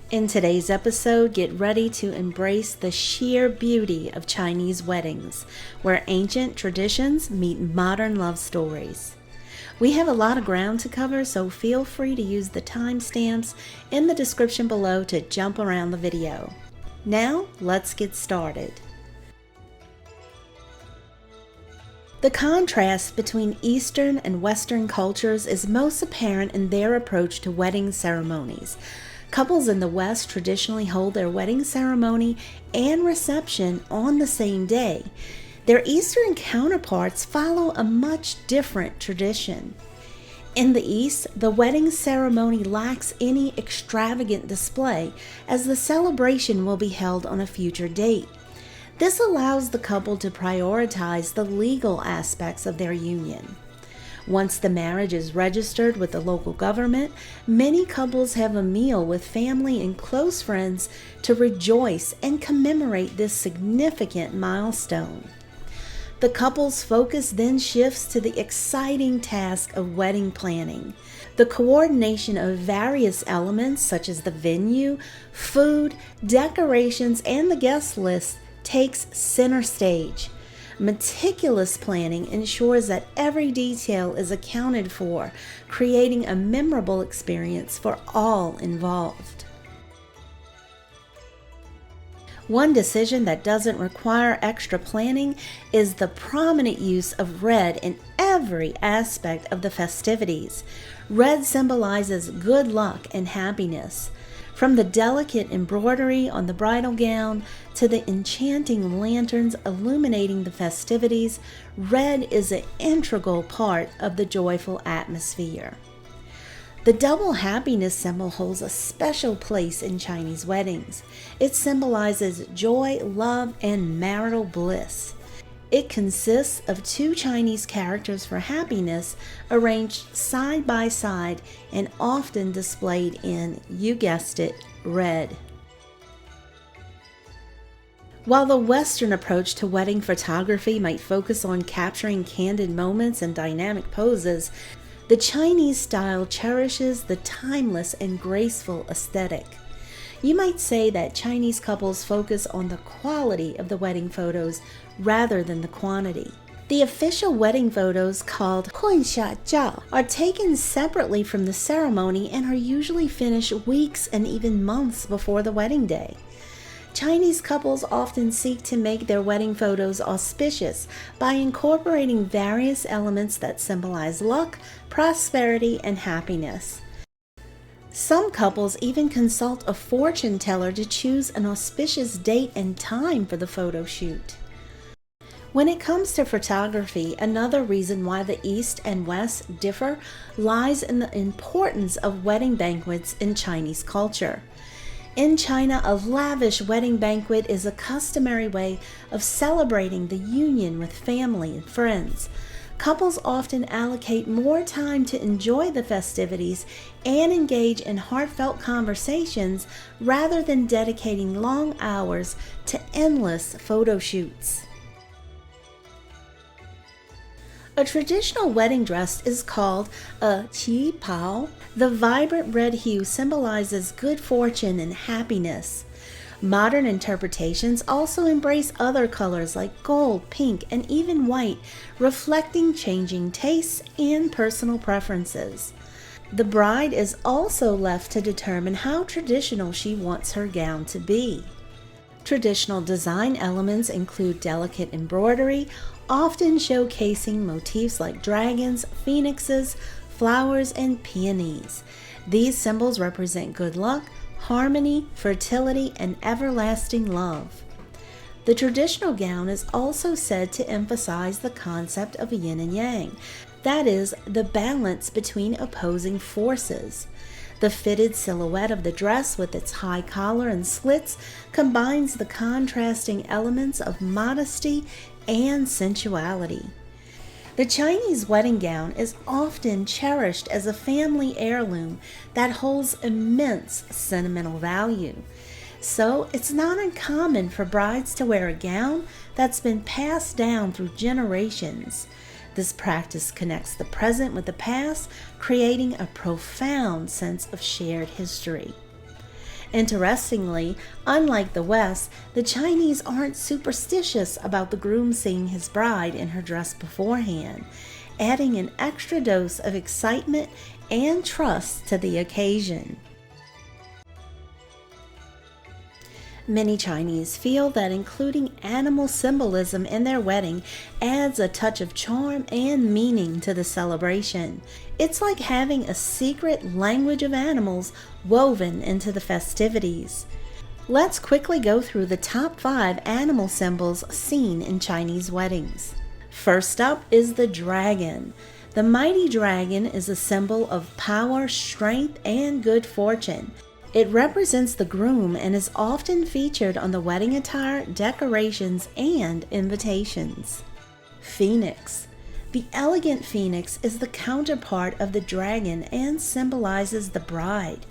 In today's episode, get ready to embrace the sheer beauty of Chinese weddings, where ancient traditions meet modern love stories. We have a lot of ground to cover, so feel free to use the timestamps in the description below to jump around the video. Now, let's get started. The contrast between Eastern and Western cultures is most apparent in their approach to wedding ceremonies. Couples in the West traditionally hold their wedding ceremony and reception on the same day. Their Eastern counterparts follow a much different tradition. In the East, the wedding ceremony lacks any extravagant display, as the celebration will be held on a future date. This allows the couple to prioritize the legal aspects of their union. Once the marriage is registered with the local government, many couples have a meal with family and close friends to rejoice and commemorate this significant milestone. The couple's focus then shifts to the exciting task of wedding planning. The coordination of various elements such as the venue, food, decorations, and the guest list takes center stage. Meticulous planning ensures that every detail is accounted for, creating a memorable experience for all involved. One decision that doesn't require extra planning is the prominent use of red in every aspect of the festivities. Red symbolizes good luck and happiness. From the delicate embroidery on the bridal gown to the enchanting lanterns illuminating the festivities, red is an integral part of the joyful atmosphere. The double happiness symbol holds a special place in Chinese weddings. It symbolizes joy, love, and marital bliss. It consists of two Chinese characters for happiness arranged side by side and often displayed in, you guessed it, red. While the Western approach to wedding photography might focus on capturing candid moments and dynamic poses, the Chinese style cherishes the timeless and graceful aesthetic. You might say that Chinese couples focus on the quality of the wedding photos rather than the quantity. The official wedding photos, called 婚纱照, are taken separately from the ceremony and are usually finished weeks and even months before the wedding day. Chinese couples often seek to make their wedding photos auspicious by incorporating various elements that symbolize luck, prosperity, and happiness. Some couples even consult a fortune teller to choose an auspicious date and time for the photo shoot. When it comes to photography, another reason why the East and West differ lies in the importance of wedding banquets in Chinese culture. In China, a lavish wedding banquet is a customary way of celebrating the union with family and friends. Couples often allocate more time to enjoy the festivities and engage in heartfelt conversations rather than dedicating long hours to endless photo shoots. A traditional wedding dress is called a qi pao. The vibrant red hue symbolizes good fortune and happiness. Modern interpretations also embrace other colors like gold, pink, and even white, reflecting changing tastes and personal preferences. The bride is also left to determine how traditional she wants her gown to be. Traditional design elements include delicate embroidery, often showcasing motifs like dragons, phoenixes, flowers, and peonies. These symbols represent good luck, harmony, fertility, and everlasting love. The traditional gown is also said to emphasize the concept of yin and yang, that is, the balance between opposing forces. The fitted silhouette of the dress with its high collar and slits combines the contrasting elements of modesty and sensuality. The Chinese wedding gown is often cherished as a family heirloom that holds immense sentimental value. So it's not uncommon for brides to wear a gown that's been passed down through generations. This practice connects the present with the past, creating a profound sense of shared history. Interestingly, unlike the West, the Chinese aren't superstitious about the groom seeing his bride in her dress beforehand, adding an extra dose of excitement and trust to the occasion. Many Chinese feel that including animal symbolism in their wedding adds a touch of charm and meaning to the celebration. It's like having a secret language of animals woven into the festivities. Let's quickly go through the top 5 animal symbols seen in Chinese weddings. First up is the dragon. The mighty dragon is a symbol of power, strength, and good fortune. It represents the groom and is often featured on the wedding attire, decorations, and invitations. Phoenix. The elegant phoenix is the counterpart of the dragon and symbolizes the bride.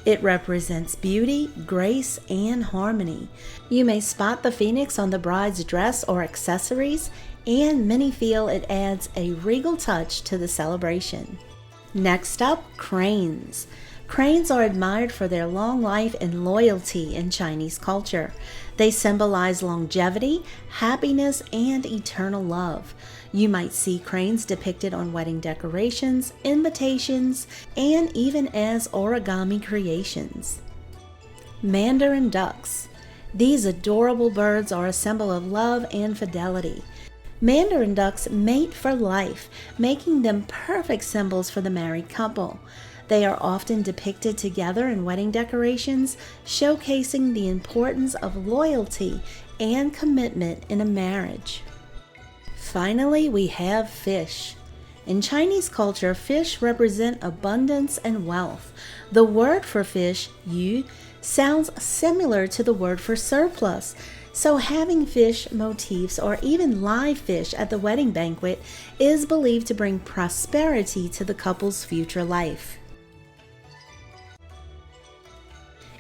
It represents beauty, grace, and harmony. You may spot the phoenix on the bride's dress or accessories, and many feel it adds a regal touch to the celebration. Next up, cranes. Cranes are admired for their long life and loyalty in Chinese culture. They symbolize longevity, happiness, and eternal love. You might see cranes depicted on wedding decorations, invitations, and even as origami creations. Mandarin ducks. These adorable birds are a symbol of love and fidelity. Mandarin ducks mate for life, making them perfect symbols for the married couple. They are often depicted together in wedding decorations, showcasing the importance of loyalty and commitment in a marriage. Finally, we have fish. In Chinese culture, fish represent abundance and wealth. The word for fish, yu, sounds similar to the word for surplus. So having fish motifs or even live fish at the wedding banquet is believed to bring prosperity to the couple's future life.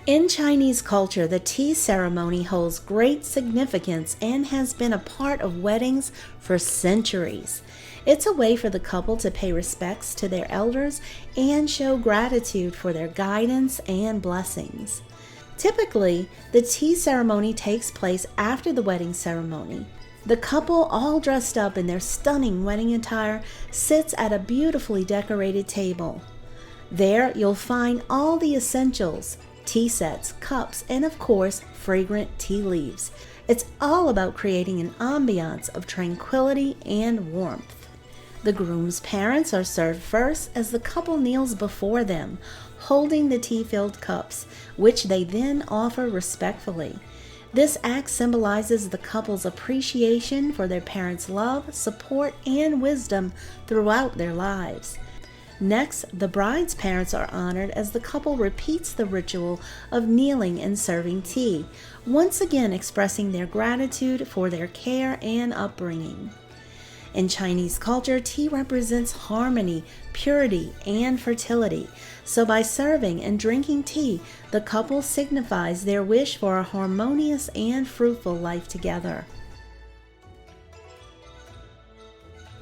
In Chinese culture, the tea ceremony holds great significance and has been a part of weddings for centuries. It's a way for the couple to pay respects to their elders and show gratitude for their guidance and blessings. Typically, the tea ceremony takes place after the wedding ceremony. The couple, all dressed up in their stunning wedding attire, sits at a beautifully decorated table. There, you'll find all the essentials: tea sets, cups, and of course, fragrant tea leaves. It's all about creating an ambiance of tranquility and warmth. The groom's parents are served first as the couple kneels before them, holding the tea-filled cups, which they then offer respectfully. This act symbolizes the couple's appreciation for their parents' love, support, and wisdom throughout their lives. Next, the bride's parents are honored as the couple repeats the ritual of kneeling and serving tea, once again expressing their gratitude for their care and upbringing. In Chinese culture, tea represents harmony, purity, and fertility. So by serving and drinking tea, the couple signifies their wish for a harmonious and fruitful life together.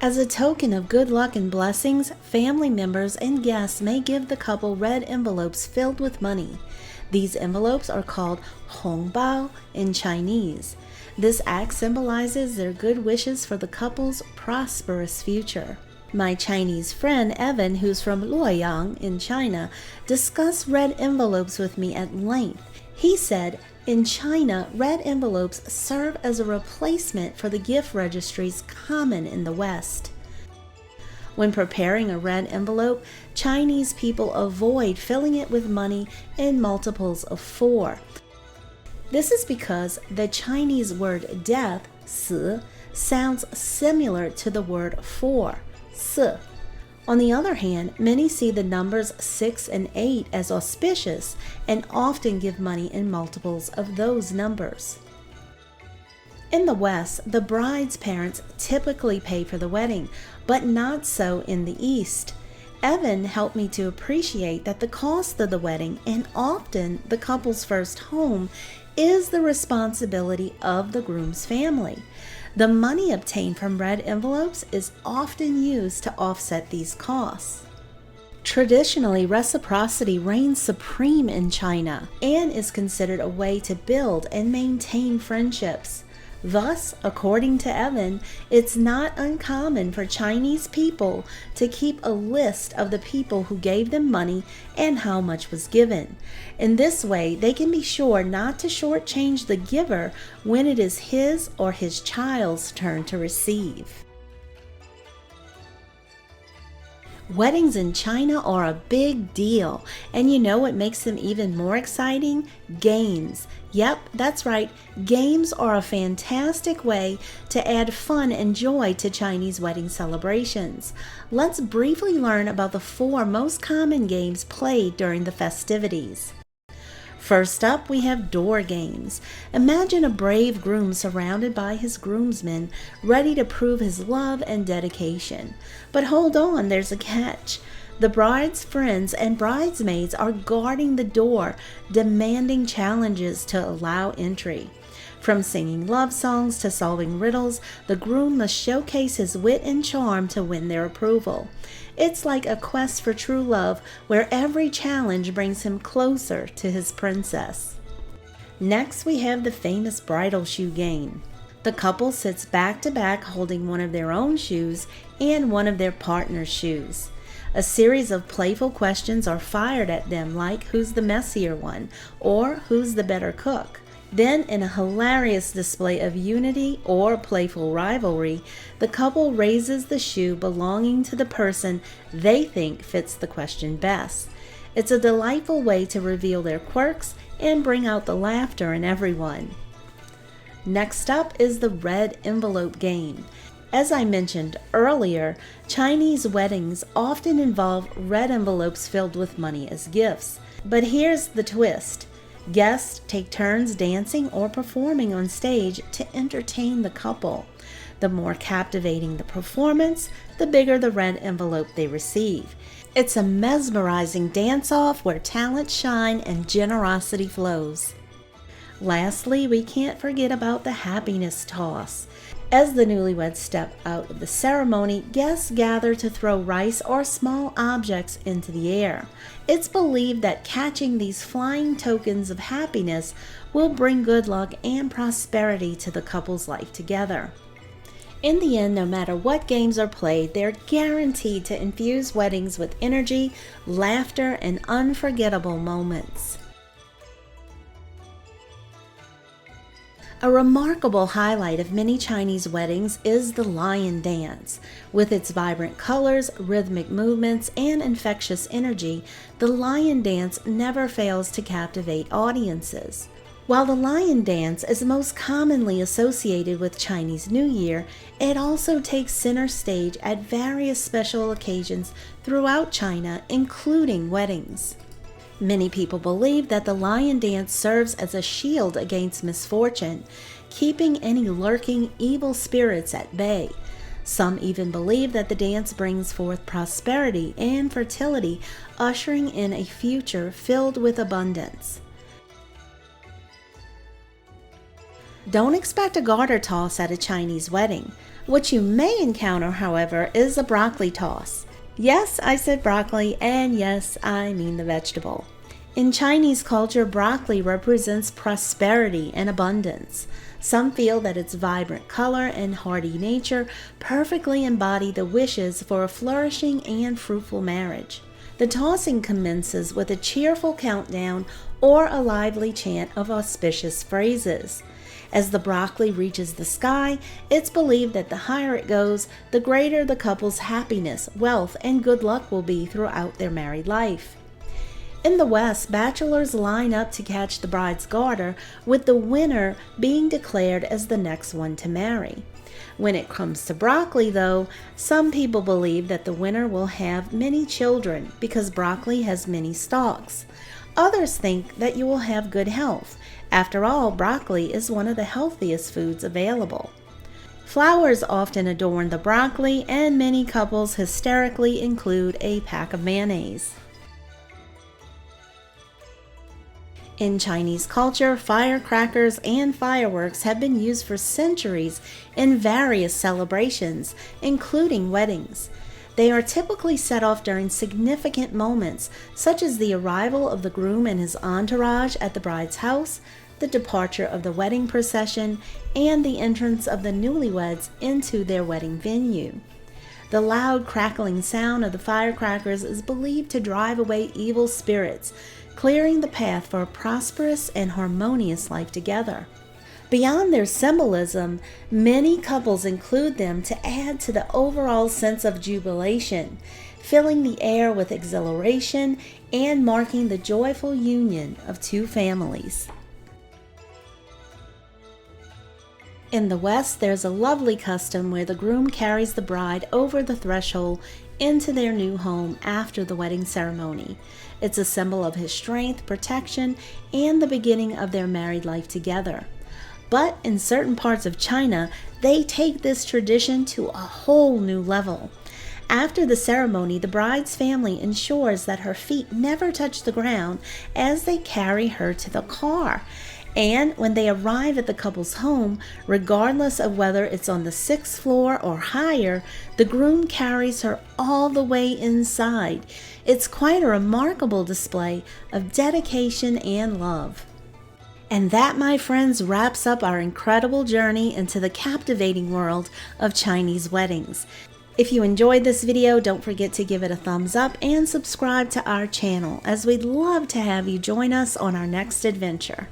As a token of good luck and blessings, family members and guests may give the couple red envelopes filled with money. These envelopes are called hongbao in Chinese. This act symbolizes their good wishes for the couple's prosperous future. My Chinese friend Evan, who's from Luoyang in China, discussed red envelopes with me at length. He said, in China, red envelopes serve as a replacement for the gift registries common in the West. When preparing a red envelope, Chinese people avoid filling it with money in multiples of 4. This is because the Chinese word death, 死, sounds similar to the word 4, 四. On the other hand, many see the numbers 6 and 8 as auspicious and often give money in multiples of those numbers. In the West, the bride's parents typically pay for the wedding, but not so in the East. Evan helped me to appreciate that the cost of the wedding, and often the couple's first home, is the responsibility of the groom's family. The money obtained from red envelopes is often used to offset these costs. Traditionally, reciprocity reigns supreme in China and is considered a way to build and maintain friendships. Thus, according to Evan, it's not uncommon for Chinese people to keep a list of the people who gave them money and how much was given. In this way, they can be sure not to shortchange the giver when it is his or his child's turn to receive. Weddings in China are a big deal, and you know what makes them even more exciting? Games. Yep, that's right. Games are a fantastic way to add fun and joy to Chinese wedding celebrations. Let's briefly learn about the 4 most common games played during the festivities. First up, we have door games. Imagine a brave groom surrounded by his groomsmen, ready to prove his love and dedication. But hold on, there's a catch. The bride's friends and bridesmaids are guarding the door, demanding challenges to allow entry. From singing love songs to solving riddles, the groom must showcase his wit and charm to win their approval. It's like a quest for true love, where every challenge brings him closer to his princess. Next, we have the famous bridal shoe game. The couple sits back to back holding one of their own shoes and one of their partner's shoes. A series of playful questions are fired at them, like who's the messier one or who's the better cook. Then, in a hilarious display of unity or playful rivalry, the couple raises the shoe belonging to the person they think fits the question best. It's a delightful way to reveal their quirks and bring out the laughter in everyone. Next up is the red envelope game. As I mentioned earlier, Chinese weddings often involve red envelopes filled with money as gifts. But here's the twist. Guests take turns dancing or performing on stage to entertain the couple. The more captivating the performance, the bigger the red envelope they receive. It's a mesmerizing dance-off where talent shine and generosity flows. Lastly, we can't forget about the happiness toss. As the newlyweds step out of the ceremony, guests gather to throw rice or small objects into the air. It's believed that catching these flying tokens of happiness will bring good luck and prosperity to the couple's life together. In the end, no matter what games are played, they're guaranteed to infuse weddings with energy, laughter, and unforgettable moments. A remarkable highlight of many Chinese weddings is the lion dance. With its vibrant colors, rhythmic movements, and infectious energy, the lion dance never fails to captivate audiences. While the lion dance is most commonly associated with Chinese New Year, it also takes center stage at various special occasions throughout China, including weddings. Many people believe that the lion dance serves as a shield against misfortune, keeping any lurking evil spirits at bay. Some even believe that the dance brings forth prosperity and fertility, ushering in a future filled with abundance. Don't expect a garter toss at a Chinese wedding. What you may encounter, however, is a broccoli toss. Yes, I said broccoli, and yes, I mean the vegetable. In Chinese culture, broccoli represents prosperity and abundance. Some feel that its vibrant color and hearty nature perfectly embody the wishes for a flourishing and fruitful marriage. The tossing commences with a cheerful countdown or a lively chant of auspicious phrases. As the broccoli reaches the sky, it's believed that the higher it goes, the greater the couple's happiness, wealth, and good luck will be throughout their married life. In the West, bachelors line up to catch the bride's garter, with the winner being declared as the next one to marry. When it comes to broccoli, though, some people believe that the winner will have many children because broccoli has many stalks. Others think that you will have good health. After all, broccoli is one of the healthiest foods available. Flowers often adorn the broccoli, and many couples hysterically include a pack of mayonnaise. In Chinese culture, firecrackers and fireworks have been used for centuries in various celebrations, including weddings. They are typically set off during significant moments, such as the arrival of the groom and his entourage at the bride's house, the departure of the wedding procession, and the entrance of the newlyweds into their wedding venue. The loud crackling sound of the firecrackers is believed to drive away evil spirits, clearing the path for a prosperous and harmonious life together. Beyond their symbolism, many couples include them to add to the overall sense of jubilation, filling the air with exhilaration and marking the joyful union of two families. In the West, there's a lovely custom where the groom carries the bride over the threshold into their new home after the wedding ceremony. It's a symbol of his strength, protection, and the beginning of their married life together. But in certain parts of China, they take this tradition to a whole new level. After the ceremony, the bride's family ensures that her feet never touch the ground as they carry her to the car. And when they arrive at the couple's home, regardless of whether it's on the 6th floor or higher, the groom carries her all the way inside. It's quite a remarkable display of dedication and love. And that, my friends, wraps up our incredible journey into the captivating world of Chinese weddings. If you enjoyed this video, don't forget to give it a thumbs up and subscribe to our channel, as we'd love to have you join us on our next adventure.